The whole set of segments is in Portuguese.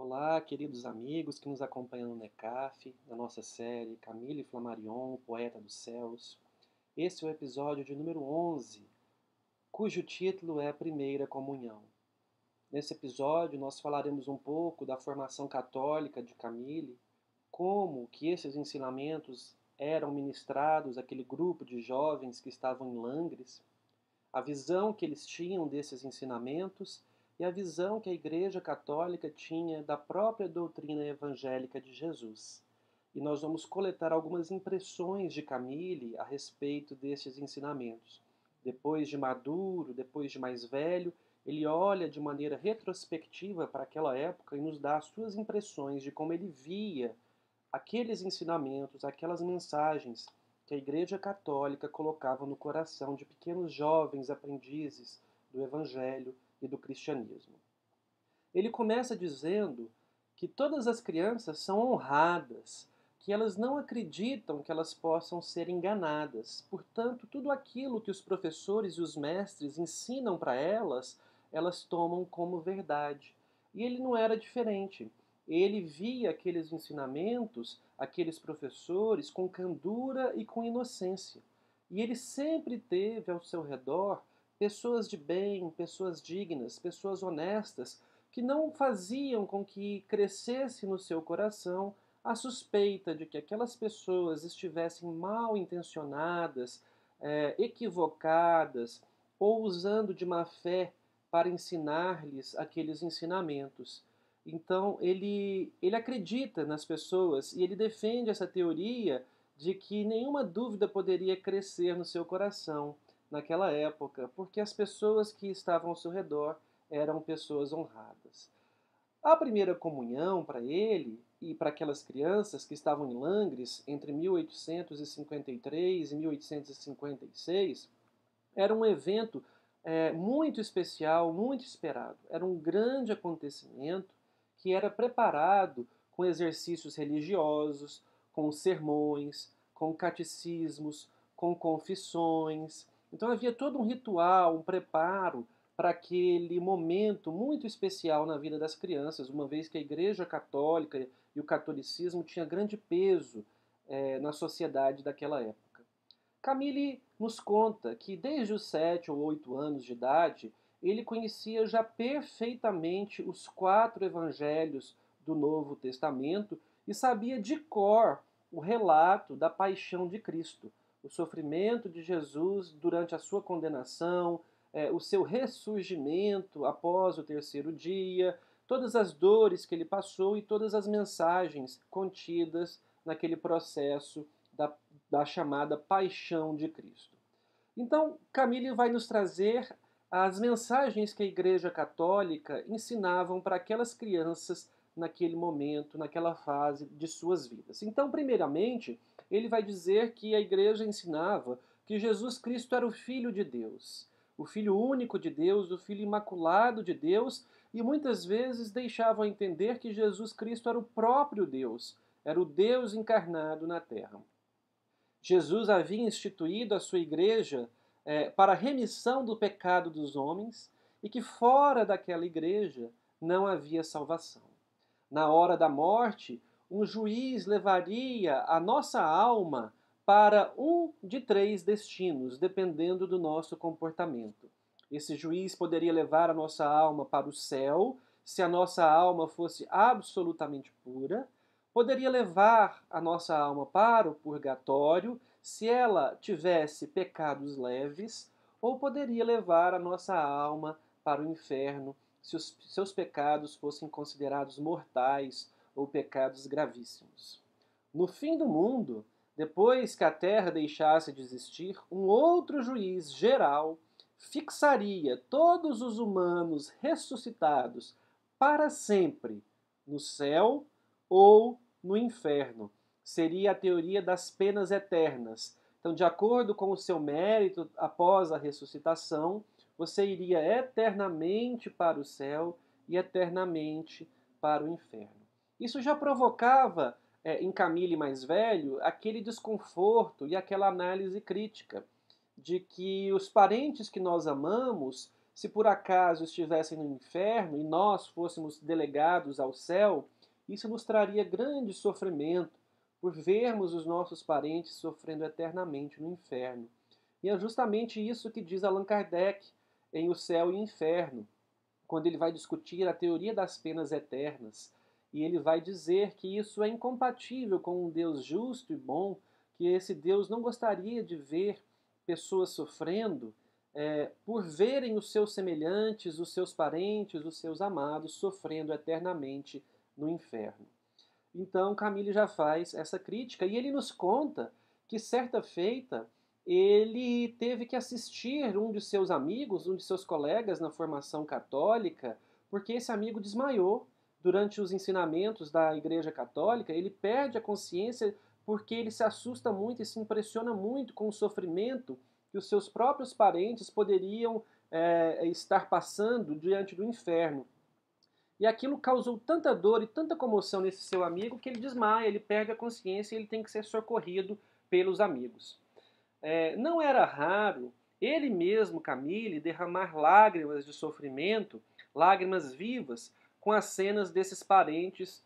Olá, queridos amigos que nos acompanham no NECAF, na nossa série Camille Flammarion, Poeta dos Céus. Este é o episódio de número 11, cujo título é Primeira Comunhão. Nesse episódio nós falaremos um pouco da formação católica de Camille, como que esses ensinamentos eram ministrados àquele grupo de jovens que estavam em Langres, a visão que eles tinham desses ensinamentos e a visão que a Igreja Católica tinha da própria doutrina evangélica de Jesus. E nós vamos coletar algumas impressões de Camille a respeito destes ensinamentos. Depois de maduro, depois de mais velho, ele olha de maneira retrospectiva para aquela época e nos dá as suas impressões de como ele via aqueles ensinamentos, aquelas mensagens que a Igreja Católica colocava no coração de pequenos jovens aprendizes do Evangelho e do cristianismo. Ele começa dizendo que todas as crianças são honradas, que elas não acreditam que elas possam ser enganadas. Portanto, tudo aquilo que os professores e os mestres ensinam para elas, elas tomam como verdade. E ele não era diferente. Ele via aqueles ensinamentos, aqueles professores, com candura e com inocência. E ele sempre teve ao seu redor pessoas de bem, pessoas dignas, pessoas honestas, que não faziam com que crescesse no seu coração a suspeita de que aquelas pessoas estivessem mal intencionadas, equivocadas, ou usando de má fé para ensinar-lhes aqueles ensinamentos. Então, ele acredita nas pessoas e ele defende essa teoria de que nenhuma dúvida poderia crescer no seu coração naquela época, porque as pessoas que estavam ao seu redor eram pessoas honradas. A primeira comunhão para ele e para aquelas crianças que estavam em Langres entre 1853 e 1856 era um evento muito especial, muito esperado. Era um grande acontecimento que era preparado com exercícios religiosos, com sermões, com catecismos, com confissões. Então havia todo um ritual, um preparo para aquele momento muito especial na vida das crianças, uma vez que a Igreja Católica e o catolicismo tinha grande peso na sociedade daquela época. Camille nos conta que desde os 7 ou 8 anos de idade, ele conhecia já perfeitamente os 4 evangelhos do Novo Testamento e sabia de cor o relato da paixão de Cristo, o sofrimento de Jesus durante a sua condenação, o seu ressurgimento após o terceiro dia, todas as dores que ele passou e todas as mensagens contidas naquele processo da chamada paixão de Cristo. Então, Camille vai nos trazer as mensagens que a Igreja Católica ensinavam para aquelas crianças naquele momento, naquela fase de suas vidas. Então, primeiramente, ele vai dizer que a Igreja ensinava que Jesus Cristo era o Filho de Deus, o Filho único de Deus, o Filho imaculado de Deus, e muitas vezes deixavam entender que Jesus Cristo era o próprio Deus, era o Deus encarnado na Terra. Jesus havia instituído a sua igreja para a remissão do pecado dos homens e que fora daquela igreja não havia salvação. Na hora da morte, um juiz levaria a nossa alma para um de 3 destinos, dependendo do nosso comportamento. Esse juiz poderia levar a nossa alma para o céu, se a nossa alma fosse absolutamente pura, poderia levar a nossa alma para o purgatório, se ela tivesse pecados leves, ou poderia levar a nossa alma para o inferno, se os seus pecados fossem considerados mortais ou pecados gravíssimos. No fim do mundo, depois que a terra deixasse de existir, um outro juiz geral fixaria todos os humanos ressuscitados para sempre no céu ou no inferno. Seria a teoria das penas eternas. Então, de acordo com o seu mérito após a ressuscitação, você iria eternamente para o céu e eternamente para o inferno. Isso já provocava em Camille mais velho aquele desconforto e aquela análise crítica de que os parentes que nós amamos, se por acaso estivessem no inferno e nós fôssemos delegados ao céu, isso nos traria grande sofrimento por vermos os nossos parentes sofrendo eternamente no inferno. E é justamente isso que diz Allan Kardec em O Céu e o Inferno, quando ele vai discutir a teoria das penas eternas. E ele vai dizer que isso é incompatível com um Deus justo e bom, que esse Deus não gostaria de ver pessoas sofrendo por verem os seus semelhantes, os seus parentes, os seus amados sofrendo eternamente no inferno. Então Camille já faz essa crítica e ele nos conta que certa feita ele teve que assistir um de seus amigos, um de seus colegas na formação católica, porque esse amigo desmaiou durante os ensinamentos da Igreja Católica. Ele perde a consciência porque ele se assusta muito e se impressiona muito com o sofrimento que os seus próprios parentes poderiam estar passando diante do inferno. E aquilo causou tanta dor e tanta comoção nesse seu amigo que ele desmaia, ele perde a consciência e ele tem que ser socorrido pelos amigos. Não era raro ele mesmo, Camille, derramar lágrimas de sofrimento, lágrimas vivas, com as cenas desses parentes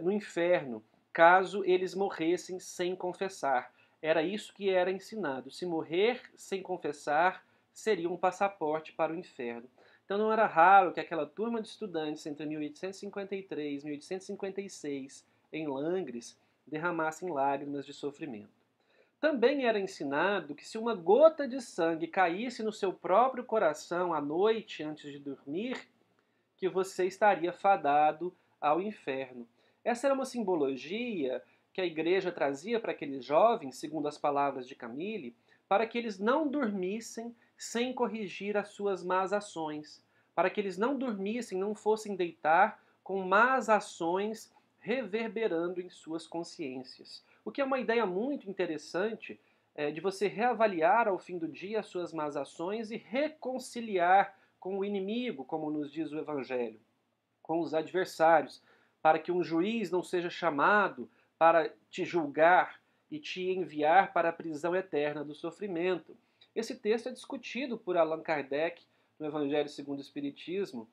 no inferno, caso eles morressem sem confessar. Era isso que era ensinado. Se morrer sem confessar, seria um passaporte para o inferno. Então não era raro que aquela turma de estudantes entre 1853 e 1856, em Langres, derramassem lágrimas de sofrimento. Também era ensinado que se uma gota de sangue caísse no seu próprio coração à noite antes de dormir, que você estaria fadado ao inferno. Essa era uma simbologia que a igreja trazia para aqueles jovens, segundo as palavras de Camille, para que eles não dormissem sem corrigir as suas más ações, para que eles não dormissem, não fossem deitar com más ações reverberando em suas consciências. O que é uma ideia muito interessante de você reavaliar ao fim do dia as suas más ações e reconciliar com o inimigo, como nos diz o Evangelho, com os adversários, para que um juiz não seja chamado para te julgar e te enviar para a prisão eterna do sofrimento. Esse texto é discutido por Allan Kardec no Evangelho segundo o Espiritismo,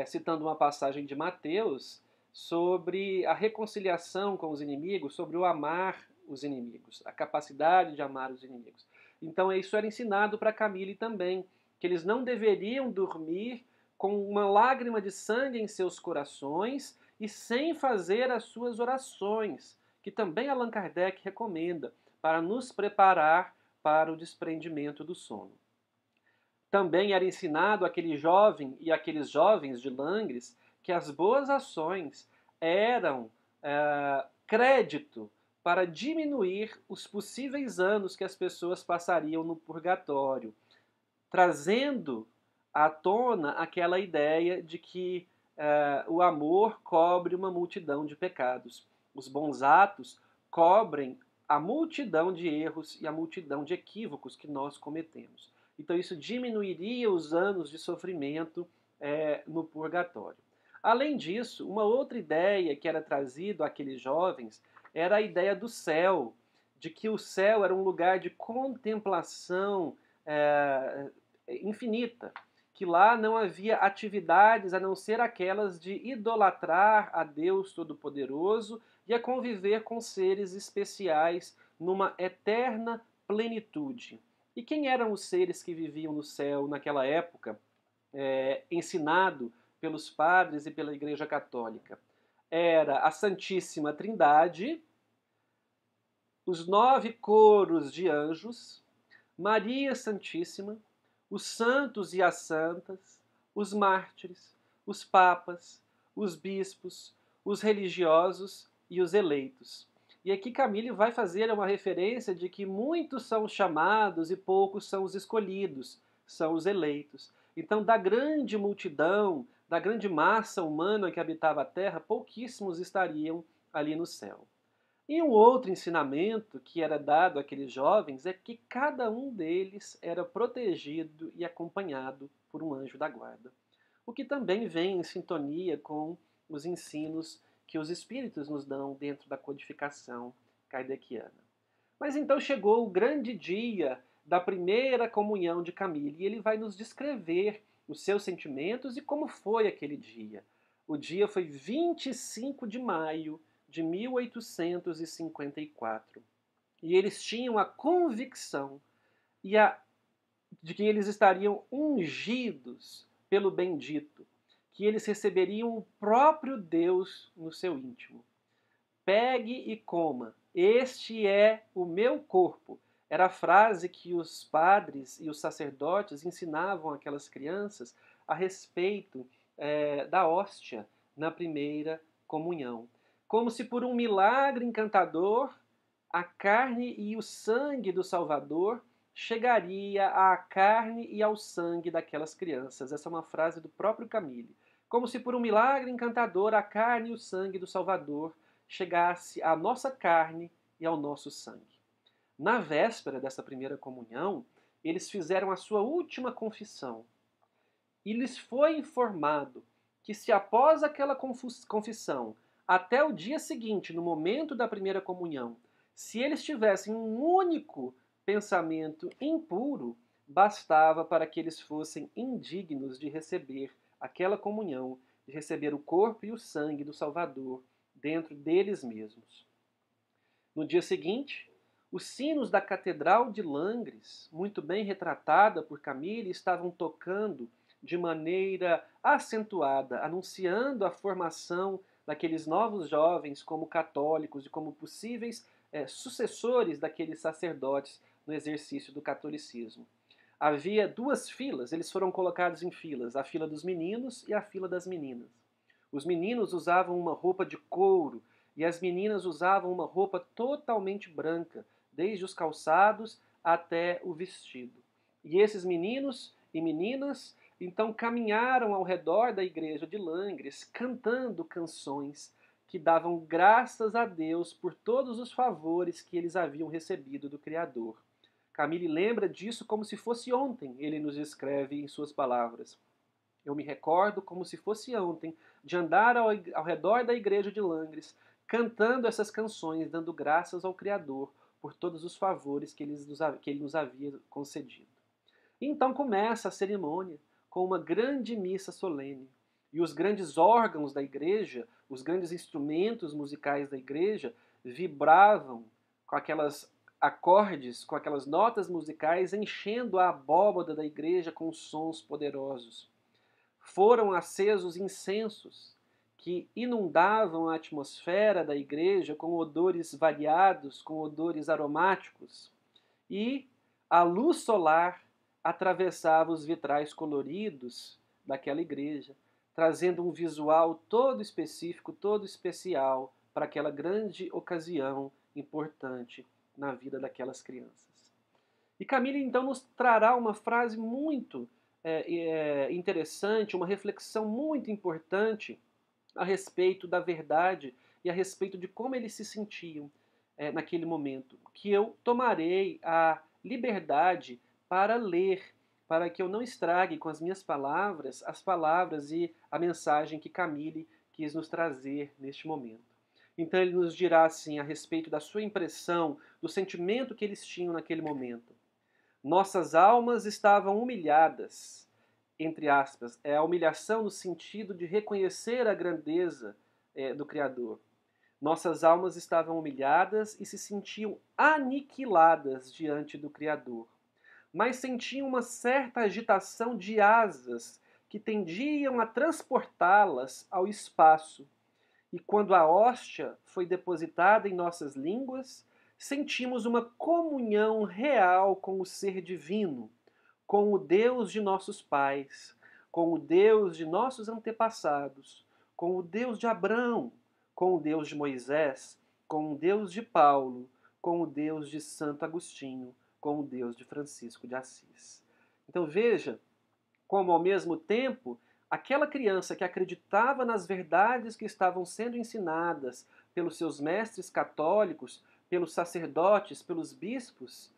citando uma passagem de Mateus sobre a reconciliação com os inimigos, sobre o amar os inimigos, a capacidade de amar os inimigos. Então isso era ensinado para Camille também, que eles não deveriam dormir com uma lágrima de sangue em seus corações e sem fazer as suas orações, que também Allan Kardec recomenda para nos preparar para o desprendimento do sono. Também era ensinado àquele jovem e àqueles jovens de Langres que as boas ações eram crédito para diminuir os possíveis anos que as pessoas passariam no purgatório, trazendo à tona aquela ideia de que o amor cobre uma multidão de pecados. Os bons atos cobrem a multidão de erros e a multidão de equívocos que nós cometemos. Então isso diminuiria os anos de sofrimento no purgatório. Além disso, uma outra ideia que era trazida àqueles jovens era a ideia do céu, de que o céu era um lugar de contemplação infinita, que lá não havia atividades a não ser aquelas de idolatrar a Deus Todo-Poderoso e a conviver com seres especiais numa eterna plenitude. E quem eram os seres que viviam no céu naquela época, ensinado pelos padres e pela Igreja Católica? Era a Santíssima Trindade, os 9 coros de anjos, Maria Santíssima, os santos e as santas, os mártires, os papas, os bispos, os religiosos e os eleitos. E aqui Camille vai fazer uma referência de que muitos são os chamados e poucos são os escolhidos, são os eleitos. Então, da grande multidão, da grande massa humana que habitava a Terra, pouquíssimos estariam ali no céu. E um outro ensinamento que era dado àqueles jovens é que cada um deles era protegido e acompanhado por um anjo da guarda. O que também vem em sintonia com os ensinos que os espíritos nos dão dentro da codificação kardeciana. Mas então chegou o grande dia da primeira comunhão de Camille. E ele vai nos descrever os seus sentimentos e como foi aquele dia. O dia foi 25 de maio de 1854. E eles tinham a convicção de que eles estariam ungidos pelo bendito, que eles receberiam o próprio Deus no seu íntimo. Pegue e coma, este é o meu corpo. Era a frase que os padres e os sacerdotes ensinavam aquelas crianças a respeito da hóstia na primeira comunhão. Como se por um milagre encantador, a carne e o sangue do Salvador chegaria à carne e ao sangue daquelas crianças. Essa é uma frase do próprio Camille. Como se por um milagre encantador, a carne e o sangue do Salvador chegasse à nossa carne e ao nosso sangue. Na véspera dessa primeira comunhão, eles fizeram a sua última confissão. E lhes foi informado que se após aquela confissão, até o dia seguinte, no momento da primeira comunhão, se eles tivessem um único pensamento impuro, bastava para que eles fossem indignos de receber aquela comunhão, de receber o corpo e o sangue do Salvador dentro deles mesmos. No dia seguinte, os sinos da Catedral de Langres, muito bem retratada por Camille, estavam tocando de maneira acentuada, anunciando a formação daqueles novos jovens como católicos e como possíveis sucessores daqueles sacerdotes no exercício do catolicismo. Havia duas filas, eles foram colocados em filas, a fila dos meninos e a fila das meninas. Os meninos usavam uma roupa de couro e as meninas usavam uma roupa totalmente branca, desde os calçados até o vestido. E esses meninos e meninas então caminharam ao redor da igreja de Langres, cantando canções que davam graças a Deus por todos os favores que eles haviam recebido do Criador. Camille lembra disso como se fosse ontem, ele nos escreve em suas palavras. Eu me recordo como se fosse ontem de andar ao redor da igreja de Langres, cantando essas canções, dando graças ao Criador por todos os favores que ele nos havia concedido. E então começa a cerimônia com uma grande missa solene. E os grandes órgãos da igreja, os grandes instrumentos musicais da igreja, vibravam com aquelas acordes, com aquelas notas musicais, enchendo a abóbada da igreja com sons poderosos. Foram acesos incensos que inundavam a atmosfera da igreja com odores variados, com odores aromáticos. E a luz solar atravessava os vitrais coloridos daquela igreja, trazendo um visual todo específico, todo especial para aquela grande ocasião importante na vida daquelas crianças. E Camille então nos trará uma frase muito interessante, uma reflexão muito importante a respeito da verdade e a respeito de como eles se sentiam naquele momento, que eu tomarei a liberdade para ler, para que eu não estrague com as minhas palavras as palavras e a mensagem que Camille quis nos trazer neste momento. Então ele nos dirá assim a respeito da sua impressão, do sentimento que eles tinham naquele momento. Nossas almas estavam humilhadas, entre aspas, é a humilhação no sentido de reconhecer a grandeza do Criador. Nossas almas estavam humilhadas e se sentiam aniquiladas diante do Criador, mas sentiam uma certa agitação de asas que tendiam a transportá-las ao espaço. E quando a hóstia foi depositada em nossas línguas, sentimos uma comunhão real com o ser divino, com o Deus de nossos pais, com o Deus de nossos antepassados, com o Deus de Abraão, com o Deus de Moisés, com o Deus de Paulo, com o Deus de Santo Agostinho, com o Deus de Francisco de Assis. Então veja como ao mesmo tempo aquela criança que acreditava nas verdades que estavam sendo ensinadas pelos seus mestres católicos, pelos sacerdotes, pelos bispos,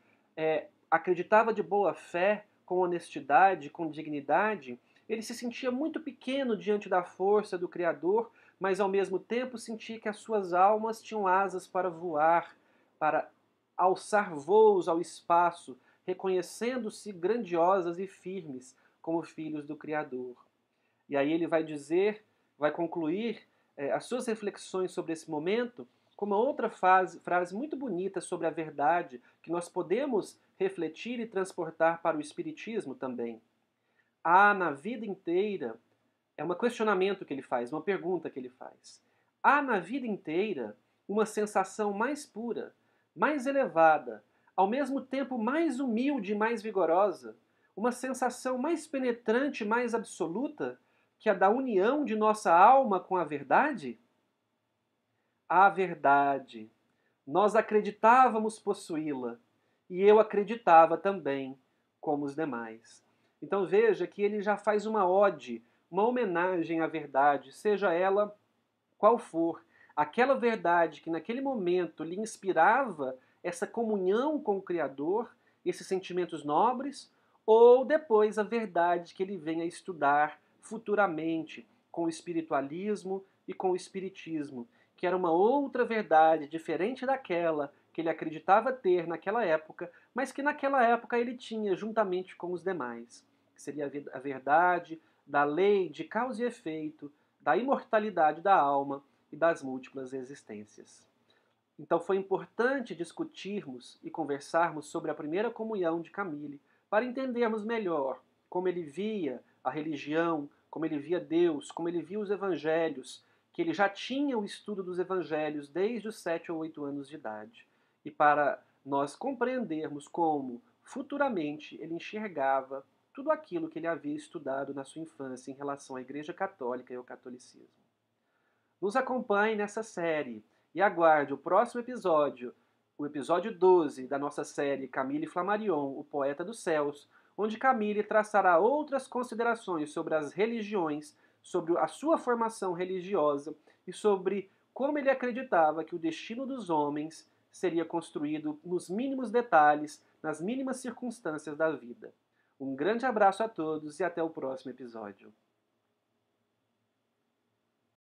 acreditava de boa fé, com honestidade, com dignidade, ele se sentia muito pequeno diante da força do Criador, mas ao mesmo tempo sentia que as suas almas tinham asas para voar, para alçar voos ao espaço, reconhecendo-se grandiosas e firmes como filhos do Criador. E aí ele vai dizer, vai concluir as suas reflexões sobre esse momento com uma outra frase muito bonita sobre a verdade que nós podemos refletir e transportar para o Espiritismo também. Há na vida inteira, é um questionamento que ele faz, uma pergunta que ele faz. Há na vida inteira uma sensação mais pura, mais elevada, ao mesmo tempo mais humilde e mais vigorosa, uma sensação mais penetrante e mais absoluta que a da união de nossa alma com a verdade? A verdade. Nós acreditávamos possuí-la, e eu acreditava também, como os demais. Então veja que ele já faz uma ode, uma homenagem à verdade, seja ela qual for. Aquela verdade que naquele momento lhe inspirava essa comunhão com o Criador, esses sentimentos nobres, ou depois a verdade que ele vem a estudar futuramente com o espiritualismo e com o espiritismo, que era uma outra verdade diferente daquela que ele acreditava ter naquela época, mas que naquela época ele tinha juntamente com os demais, que seria a verdade da lei de causa e efeito, da imortalidade da alma e das múltiplas existências. Então foi importante discutirmos e conversarmos sobre a primeira comunhão de Camille para entendermos melhor como ele via a religião, como ele via Deus, como ele via os evangelhos, que ele já tinha o estudo dos evangelhos desde os 7 ou 8 anos de idade. E para nós compreendermos como, futuramente, ele enxergava tudo aquilo que ele havia estudado na sua infância em relação à Igreja Católica e ao catolicismo. Nos acompanhe nessa série e aguarde o próximo episódio, o episódio 12 da nossa série Camille Flammarion, o Poeta dos Céus, onde Camille traçará outras considerações sobre as religiões, sobre a sua formação religiosa e sobre como ele acreditava que o destino dos homens seria construído nos mínimos detalhes, nas mínimas circunstâncias da vida. Um grande abraço a todos e até o próximo episódio.